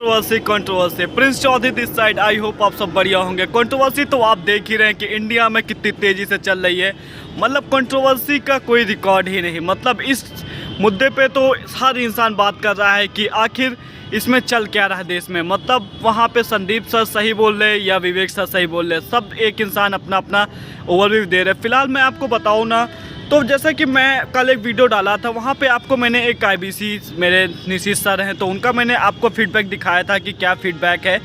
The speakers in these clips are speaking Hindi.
Controversy controversy Prince Chaudhary this side. I hope आप सब बढ़िया होंगे। कंट्रोवर्सी तो आप देख ही रहे हैं कि इंडिया में कितनी तेज़ी से चल रही है। मतलब कंट्रोवर्सी का कोई रिकॉर्ड ही नहीं। मतलब इस मुद्दे पे तो हर इंसान बात कर रहा है कि आखिर इसमें चल क्या रहा है देश में। मतलब वहाँ पे संदीप सर सही बोल रहे या विवेक सर सही बोल रहे, सब एक इंसान अपना अपना ओवरव्यू दे रहे। फिलहाल मैं आपको बताऊँ ना, तो जैसा कि मैं कल एक वीडियो डाला था, वहाँ पे आपको मैंने एक IBC मेरे नीतीश सर हैं, तो उनका मैंने आपको फीडबैक दिखाया था कि क्या फीडबैक है।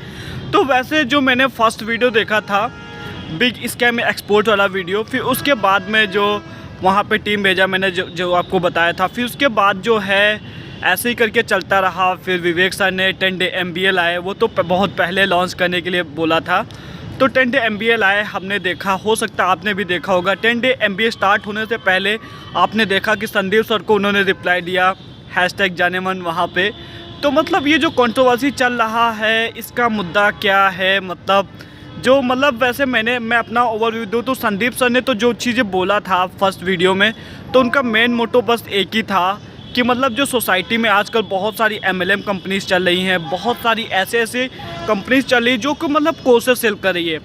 तो वैसे जो मैंने फर्स्ट वीडियो देखा था बिग स्कैम एक्सपोर्ट वाला वीडियो, फिर उसके बाद में जो वहाँ पे टीम भेजा मैंने जो आपको बताया था, फिर उसके बाद जो है ऐसे ही करके चलता रहा। फिर विवेक सर ने 10 डे MBA लाए, वो तो बहुत पहले लॉन्च करने के लिए बोला था। तो 10 डे MBA लाए, हमने देखा, हो सकता है आपने भी देखा होगा। 10 डे MBA स्टार्ट होने से पहले आपने देखा कि संदीप सर को उन्होंने रिप्लाई दिया #जानेमन वहाँ पे। तो मतलब ये जो कंट्रोवर्सी चल रहा है, इसका मुद्दा क्या है? मतलब वैसे मैं अपना ओवरव्यू दूँ तो संदीप सर ने तो जो चीज़ें बोला था फर्स्ट वीडियो में, तो उनका मेन मोटो बस एक ही था कि मतलब जो सोसाइटी में आजकल बहुत सारी MLM कंपनीज चल रही हैं, बहुत सारी ऐसे कंपनीज चल रही है जो कि मतलब कोर्सेज सेल कर रही है।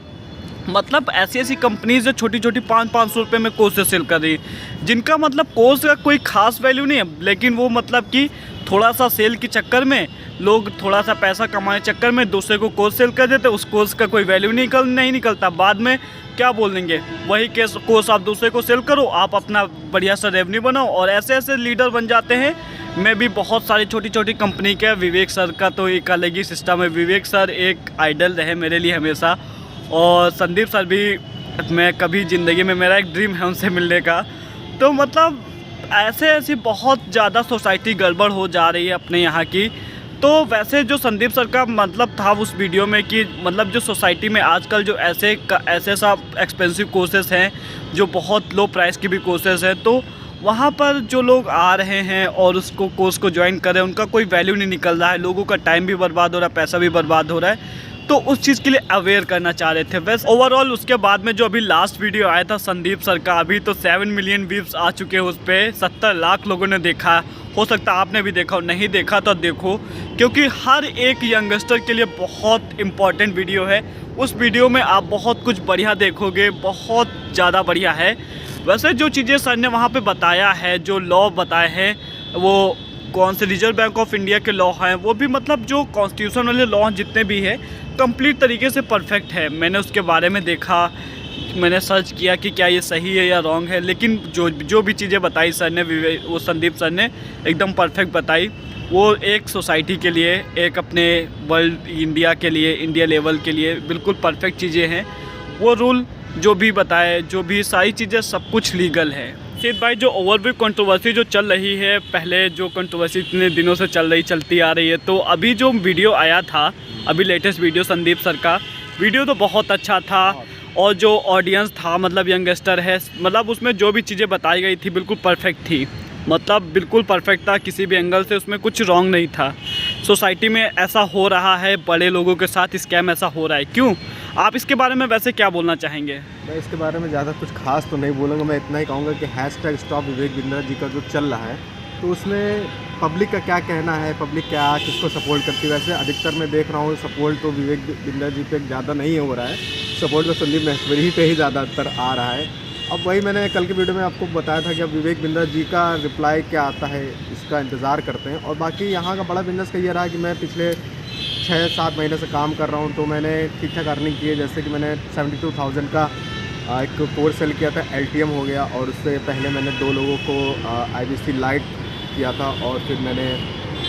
मतलब ऐसी कंपनीज जो छोटी 500 रुपये में कोर्सेज सेल कर रही है, जिनका मतलब कोर्स का कोई खास वैल्यू नहीं है, लेकिन वो मतलब कि थोड़ा सा सेल के चक्कर में लोग थोड़ा सा पैसा कमाने चक्कर में दूसरे को कोर्स सेल कर देते। उस कोर्स का कोई वैल्यू नहीं निकलता। बाद में क्या बोल देंगे, वही कोर्स आप दूसरे को सेल करो, आप अपना बढ़िया सा रेवेन्यू बनाओ, और ऐसे लीडर बन जाते हैं। मैं भी बहुत सारी छोटी कंपनी के, विवेक सर का तो एक अलग ही सिस्टम है। विवेक सर एक आइडल रहे मेरे लिए हमेशा, और संदीप सर भी मैं कभी ज़िंदगी में, मेरा एक ड्रीम है उनसे मिलने का। तो मतलब ऐसी बहुत ज़्यादा सोसाइटी गड़बड़ हो जा रही है अपने यहाँ की। तो वैसे जो संदीप सर का मतलब था उस वीडियो में कि मतलब जो सोसाइटी में आजकल जो ऐसे सब एक्सपेंसिव कोर्सेस हैं, जो बहुत लो प्राइस के भी कोर्सेस हैं, तो वहाँ पर जो लोग आ रहे हैं और उसको कोर्स को ज्वाइन कर रहे हैं, उनका कोई वैल्यू नहीं निकल रहा है। लोगों का टाइम भी बर्बाद हो रहा है, पैसा भी बर्बाद हो रहा है। तो उस चीज़ के लिए अवेयर करना चाह रहे थे। वैसे ओवरऑल उसके बाद में जो अभी लास्ट वीडियो आया था संदीप सर का, अभी तो 7 मिलियन व्यूज़ आ चुके हैं उस पर, 70 लाख लोगों ने देखा। हो सकता है आपने भी देखा हो, नहीं देखा तो देखो, क्योंकि हर एक यंगस्टर के लिए बहुत इम्पॉर्टेंट वीडियो है। उस वीडियो में आप बहुत कुछ बढ़िया देखोगे, बहुत ज़्यादा बढ़िया है। वैसे जो चीज़ें सर ने वहाँ पे बताया है, जो लॉ बताए हैं, वो कौन से रिजर्व बैंक ऑफ इंडिया के लॉ हैं, वो भी मतलब जो कॉन्स्टिट्यूशन वाले लॉ जितने भी हैं कंप्लीट तरीके से परफेक्ट है। मैंने उसके बारे में देखा, मैंने सर्च किया कि क्या ये सही है या रॉन्ग है, लेकिन जो भी चीज़ें बताई सर ने, वो संदीप सर ने एकदम परफेक्ट बताई। वो एक सोसाइटी के लिए, एक अपने वर्ल्ड इंडिया के लिए, इंडिया लेवल के लिए बिल्कुल परफेक्ट चीज़ें हैं। वो रूल जो भी बताए, जो भी सारी चीज़ें, सब कुछ लीगल है। सिद्ध भाई, जो ओवरव्यू कंट्रोवर्सी जो चल रही है, पहले जो कंट्रोवर्सी इतने दिनों से चलती आ रही है, तो अभी जो वीडियो आया था, अभी लेटेस्ट वीडियो संदीप सर का वीडियो तो बहुत अच्छा था। और जो ऑडियंस था, मतलब यंगस्टर है, मतलब उसमें जो भी चीज़ें बताई गई थी बिल्कुल परफेक्ट थी। मतलब बिल्कुल परफेक्ट था, किसी भी एंगल से उसमें कुछ रॉन्ग नहीं था। सोसाइटी में ऐसा हो रहा है, बड़े लोगों के साथ स्कैम ऐसा हो रहा है, क्यों? आप इसके बारे में वैसे क्या बोलना चाहेंगे? मैं इसके बारे में ज़्यादा कुछ खास तो नहीं बोलूँगा। मैं इतना ही कहूँगा कि #स्टॉप विवेक बिंद्रा जी का जो चल रहा है, तो उसमें पब्लिक का क्या कहना है, पब्लिक क्या किसको सपोर्ट करती है। वैसे अधिकतर मैं देख रहा हूँ सपोर्ट तो विवेक बिंद्रा जी पे ज़्यादा नहीं हो रहा है, सपोर्ट तो संदीप महेश्वरी पे ही ज़्यादातर आ रहा है। अब वही मैंने कल के वीडियो में आपको बताया था कि अब विवेक बिंद्रा जी का रिप्लाई क्या आता है, इसका इंतज़ार करते हैं। और बाकी यहाँ का बड़ा बिजनेस का ये रहा कि मैं पिछले 6-7 महीने से काम कर रहा हूँ, तो मैंने ठीक ठाक अर्निंग की है। जैसे कि मैंने 72,000 का एक कोर्स सेल किया था, LTM हो गया, और उससे पहले मैंने 2 लोगों को IBC लाइट किया था, और फिर मैंने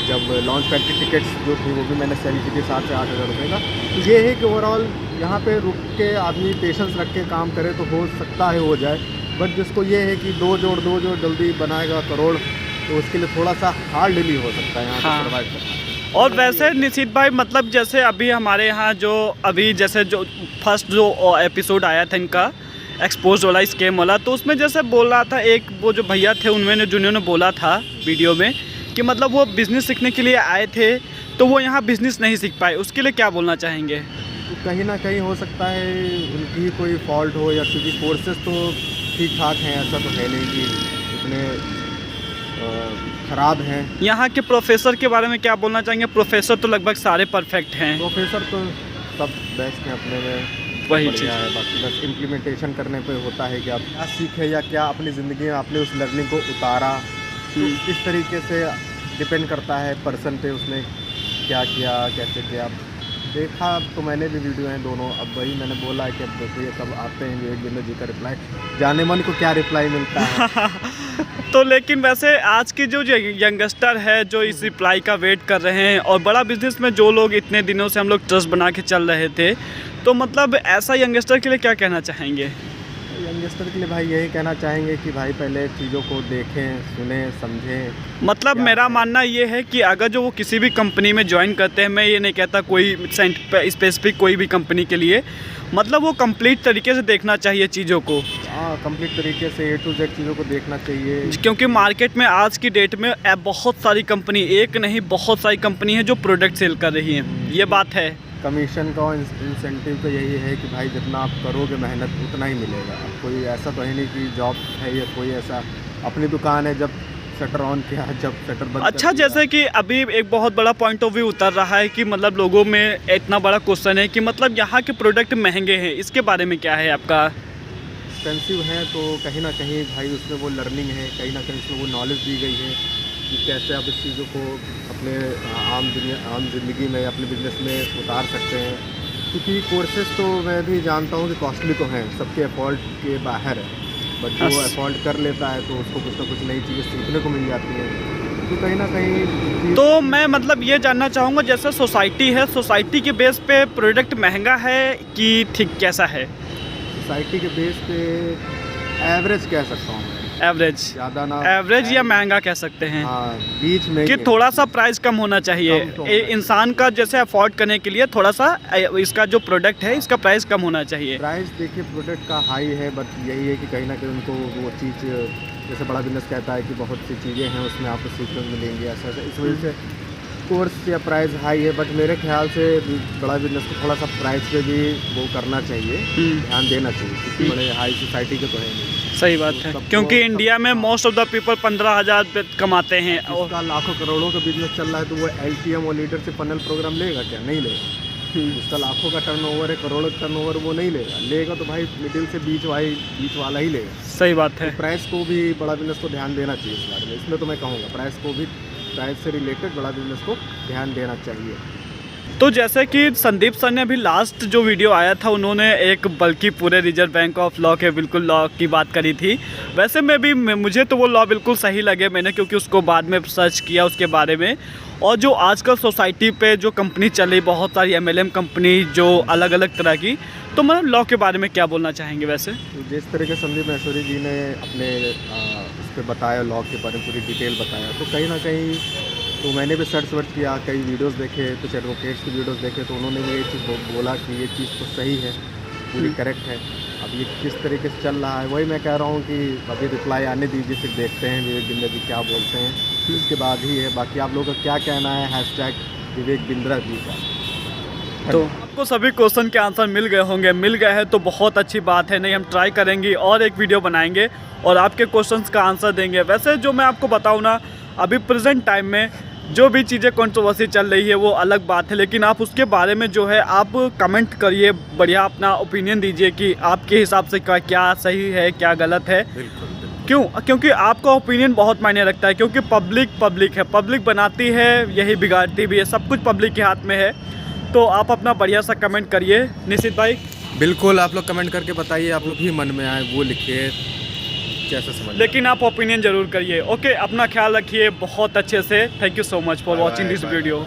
जब लॉन्च पैड की टिकट्स जो थी वो भी मैंने सेल की थी 7 से 8 हज़ार रुपये का। तो ये है कि ओवरऑल यहाँ पे रुक के आदमी पेशेंस रख के काम करे तो हो सकता है हो जाए। बट जिसको ये है कि 2 जोड़ जल्दी बनाएगा करोड़, तो उसके लिए थोड़ा सा हार्डली हो सकता है यहाँ पर सर्वाइव करना। और वैसे निशित भाई, मतलब जैसे अभी हमारे यहाँ जो फर्स्ट जो एपिसोड आया था इनका एक्सपोज वाला, स्कैम वाला, तो उसमें जैसे बोल रहा था एक वो जो भैया थे, जिन्होंने बोला था वीडियो में कि मतलब वो बिज़नेस सीखने के लिए आए थे, तो वो यहाँ बिज़नेस नहीं सीख पाए। उसके लिए क्या बोलना चाहेंगे? तो कहीं ना कहीं हो सकता है उनकी ही कोई फॉल्ट हो, या क्योंकि कोर्सेज तो ठीक ठाक हैं, ऐसा तो है नहीं कि इतने ख़राब हैं। यहाँ के प्रोफेसर के बारे में क्या बोलना चाहेंगे? प्रोफेसर तो लगभग सारे परफेक्ट हैं। प्रोफेसर तो सब बेस्ट हैं अपने में, वही बढ़िया चीज़। है। बाकी बस इम्प्लीमेंटेशन करने पे होता है कि आप क्या सीखे या क्या अपनी ज़िंदगी में आपने उस लर्निंग को उतारा, तो इस तरीके से डिपेंड करता है पर्सन पे, उसने क्या किया, कैसे किया। देखा तो मैंने भी वीडियो हैं दोनों, अब वही मैंने बोला है कि अब देखो ये सब आते हैं विवेक बिंद्रा जी का रिप्लाई, जाने मन को क्या रिप्लाई मिलता है। तो लेकिन वैसे आज की जो यंगस्टर है जो इस रिप्लाई का वेट कर रहे हैं, और बड़ा बिजनेस में जो लोग इतने दिनों से हम लोग ट्रस्ट बना के चल रहे थे, तो मतलब ऐसा यंगस्टर के लिए क्या कहना चाहेंगे? यंगस्टर के लिए भाई यही कहना चाहेंगे कि भाई पहले चीज़ों को देखें, सुनें, समझें। मतलब मेरा मानना ये है कि अगर जो वो किसी भी कंपनी में ज्वाइन करते हैं, मैं ये नहीं कहता कोई स्पेसिफिक कोई भी कंपनी के लिए, मतलब वो कंप्लीट तरीके से देखना चाहिए चीज़ों को। हाँ, कंप्लीट तरीके से A to Z चीज़ों को देखना चाहिए, क्योंकि मार्केट में आज की डेट में बहुत सारी कंपनी, एक नहीं बहुत सारी कंपनी है जो प्रोडक्ट सेल कर रही हैं, ये बात है। कमीशन का इंसेंटिव तो यही है कि भाई जितना आप करोगे मेहनत उतना ही मिलेगा। अब कोई ऐसा तो है नहीं कि जॉब है या कोई ऐसा अपनी दुकान है, जब शटर ऑन किया जब शटर बंद। अच्छा, जैसे कि अभी एक बहुत बड़ा पॉइंट ऑफ व्यू उतर रहा है कि मतलब लोगों में इतना बड़ा क्वेश्चन है कि मतलब यहाँ के प्रोडक्ट महंगे हैं, इसके बारे में क्या है आपका? एक्सपेंसिव है तो कहीं ना कहीं भाई उसमें वो लर्निंग है, कहीं ना कहीं उसमें वो नॉलेज दी गई है कि कैसे आप इस चीज़ों को अपने आम ज़िंदगी में, अपने बिजनेस में उतार सकते हैं। क्योंकि कोर्सेज तो मैं भी जानता हूँ कि कॉस्टली तो हैं, सबके अफोर्ड के बाहर है, बट जो अफोर्ड कर लेता है तो उसको कुछ ना कुछ नई चीज़ें सीखने को मिल जाती हैं। तो कहीं ना कहीं तो मैं मतलब ये जानना चाहूँगा, जैसे सोसाइटी है, सोसाइटी के बेस पे प्रोडक्ट महंगा है कि ठीक कैसा है? सोसाइटी के बेस पे एवरेज कह सकता हूँ मैं, एवरेज, ज़्यादा ना, एवरेज या महंगा कह सकते हैं। हाँ, बीच में कि थोड़ा सा प्राइस कम होना चाहिए, कम तो होना चाहिए। इंसान का जैसे अफोर्ड करने के लिए थोड़ा सा इसका जो प्रोडक्ट है इसका प्राइस कम होना चाहिए। प्राइस देखिए प्रोडक्ट का हाई है, बट यही है कि कहीं ना कहीं उनको वो चीज़, जैसे बड़ा बिजनेस कहता है कि बहुत सी चीज़ें हैं उसमें आपको सीखने को मिलेंगी, ऐसा इस वजह से कोर्स या प्राइस हाई है। बट मेरे ख्याल से बड़ा बिजनेस को थोड़ा सा प्राइस पे भी वो करना चाहिए, ध्यान देना चाहिए, क्योंकि बड़े हाई सोसाइटी के तो है नहीं। सही बात है, क्योंकि इंडिया में मोस्ट ऑफ द पीपल 15,000 कमाते हैं और उसका लाखों करोड़ों का बिजनेस चल रहा है, तो वो LTM और लीडरशिप फनल प्रोग्राम लेगा क्या? नहीं लेगा। उसका लाखों का टर्नओवर है, करोड़ों का टर्नओवर, वो नहीं लेगा तो भाई मिडिल से बीच वाला ही लेगा। सही बात है। तो प्राइस को भी बड़ा बिजनेस को ध्यान देना चाहिए इस बारे में। इसमें तो मैं कहूँगा प्राइस को भी, प्राइस से रिलेटेड बड़ा बिजनेस को ध्यान देना चाहिए। तो जैसे कि संदीप सर ने अभी लास्ट जो वीडियो आया था, उन्होंने एक बल्कि पूरे रिजर्व बैंक ऑफ लॉ के बिल्कुल लॉ की बात करी थी। वैसे मुझे तो वो लॉ बिल्कुल सही लगे, मैंने क्योंकि उसको बाद में सर्च किया उसके बारे में। और जो आजकल सोसाइटी पे जो कंपनी चली, बहुत सारी MLM कंपनी जो अलग अलग तरह की, तो मतलब लॉ के बारे में क्या बोलना चाहेंगे? वैसे तो जिस तरह के संदीप महेश्वरी जी ने अपने उस पर बताया, लॉ के बारे में पूरी डिटेल बताया, तो कहीं ना कहीं तो मैंने भी सर्च वर्च किया, कई वीडियोस देखे, कुछ एडवोकेट्स की वीडियोस देखे, तो उन्होंने भी ये चीज़ बोला कि ये चीज़ तो सही है, पूरी करेक्ट है। अब ये किस तरीके से चल रहा है वही मैं कह रहा हूँ कि अभी रिप्लाई आने दीजिए, फिर देखते हैं विवेक बिंद्रा जी क्या बोलते हैं, फिर उसके बाद ही है। बाकी आप लोगों का क्या कहना है हैशटैग विवेक बिंद्रा जी का? तो आपको सभी क्वेश्चन के आंसर मिल गए होंगे, मिल गए हैं तो बहुत अच्छी बात है। नहीं, हम ट्राई करेंगे और एक वीडियो बनाएंगे और आपके क्वेश्चंस का आंसर देंगे। वैसे जो मैं आपको बताऊँ ना, अभी प्रेजेंट टाइम में जो भी चीज़ें कंट्रोवर्सी चल रही है वो अलग बात है, लेकिन आप उसके बारे में जो है आप कमेंट करिए, बढ़िया अपना ओपिनियन दीजिए कि आपके हिसाब से क्या सही है क्या गलत है। क्यों? क्योंकि आपका ओपिनियन बहुत मायने रखता है, क्योंकि पब्लिक है, पब्लिक बनाती है, यही बिगाड़ती भी है, सब कुछ पब्लिक के हाथ में है। तो आप अपना बढ़िया सा कमेंट करिए। निशित भाई बिल्कुल, आप लोग कमेंट करके बताइए, आप लोग भी मन में आए वो लिखिए, कैसा समझ, लेकिन आप ओपिनियन ज़रूर करिए। ओके, अपना ख्याल रखिए बहुत अच्छे से। Thank you so much for watching this video.